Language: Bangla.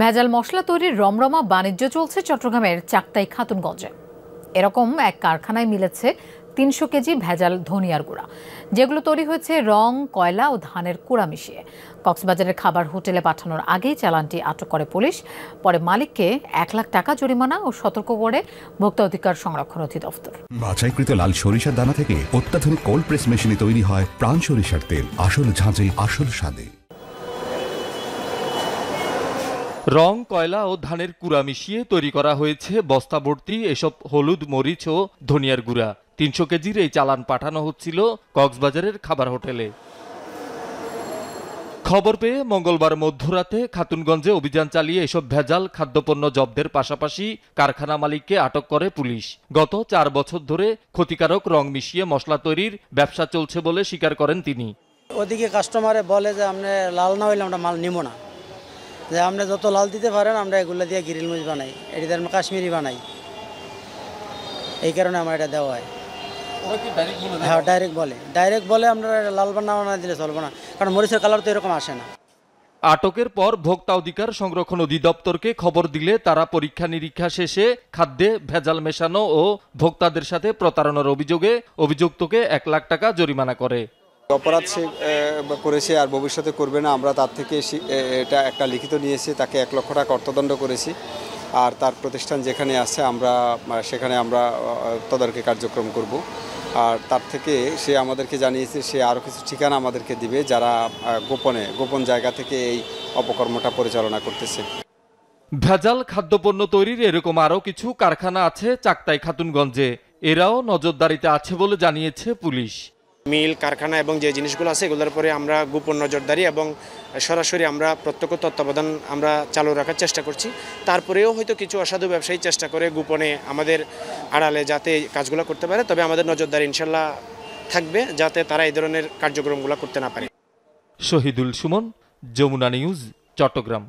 ভেজাল মশলা তৈরির রমরমা বাণিজ্য চলছে চট্টগ্রামের চাক্তাই খাতুনগঞ্জে। এরকম এক কারখানায় মিলেছে ৩০০ কেজি ভেজাল ধনিয়ার গুঁড়া, যেগুলো তৈরি হয়েছে রং, কয়লা ও ধানের কুড়া মিশিয়ে। কক্সবাজারের খাবার হোটেলে পাঠানোর আগেই চালানটি আটক করে পুলিশ। পরে মালিককে ১ লাখ টাকা জরিমানা ও সতর্ক করে ভোক্তা অধিকার সংরক্ষণ অধিদপ্তর। বাছাইকৃত লাল সরিষার দানা থেকে অত্যাধুনিক কোল্ড প্রেস মেশিনে তৈরি হয় প্রাণ সরিষার তেল, আসল ঝাঁঝে আসল স্বাদে। রং, কয়লা ও ধানের কুড়া মিশিয়ে তৈরি করা হয়েছে বস্তা ভর্তি এসব হলুদ, মরিচ ও ধনিয়ার গুঁড়া। ৩০০ কেজির এই চালান পাঠানো হচ্ছিল কক্সবাজারের খাবার হোটেলে। খবর পেয়ে মঙ্গলবার মধ্যরাতে খাতুনগঞ্জে অভিযান চালিয়ে এসব ভেজাল খাদ্যপণ্য জব্দের পাশাপাশি কারখানা মালিককে আটক করে পুলিশ। গত ৪ বছর ধরে ক্ষতিকারক রং মিশিয়ে মশলা তৈরির ব্যবসা চলছে বলে স্বীকার করেন তিনি। ওদিকে কাস্টমারে বলে যে আমরা লাল না হইলে আমরা মাল নিব না, যে আপনি যত লাল দিতে পারেন আমরা এগুলো দিয়ে গ্রিল মরিচ বানাই, এটি আমরা কাশ্মীরি বানাই, এই কারণে আমার এটা দেওয়া হয়। হ্যাঁ, ডাইরেক্ট বলে আমরা লাল বানা দিলে চলবো না, কারণ মরিচের কালার তো এরকম আসে না। আটকের পর ভোক্তা অধিকার সংরক্ষণ অধিদপ্তরকে খবর দিলে তারা পরীক্ষা নিরীক্ষা শেষে খাদ্যে ভেজাল মেশানো ও ভোক্তাদের সাথে প্রতারণার অভিযোগে অভিযুক্তকে ১ লাখ টাকা জরিমানা করে। অপরাধ সে করেছে আর ভবিষ্যতে করবে না, আমরা তার থেকে এটা একটা লিখিত নিয়েছি, তাকে ১ লক্ষ টাকা অর্থদণ্ড করেছি। আর তার প্রতিষ্ঠান যেখানে আছে সেখানে আমরা তদারকি কার্যক্রম করব। আর তার থেকে সে আমাদেরকে জানিয়েছে সে আরও কিছু ঠিকানা আমাদেরকে দিবে, যারা গোপন জায়গা থেকে এই অপকর্মটা পরিচালনা করতেছে। ভেজাল খাদ্যপণ্য তৈরির এরকম আরও কিছু কারখানা আছে চাক্তাই খাতুনগঞ্জে। এরাও নজরদারিতে আছে বলে জানিয়েছে পুলিশ। মিল, কারখানা এবং যে জিনিসগুলো আছে এগুলোর পরে আমরা গোপন নজরদারি এবং সরাসরি আমরা প্রত্যক্ষ তত্ত্বাবধান আমরা চালু রাখার চেষ্টা করছি। তারপরেও হয়তো কিছু অসাধু ব্যবসায়ী চেষ্টা করে গোপনে আমাদের আড়ালে যাতে কাজগুলো করতে পারে, তবে আমাদের নজরদারি ইনশাল্লাহ থাকবে যাতে তারা এই ধরনের কার্যক্রমগুলো করতে না পারে। শহীদুল সুমন, যমুনা নিউজ, চট্টগ্রাম।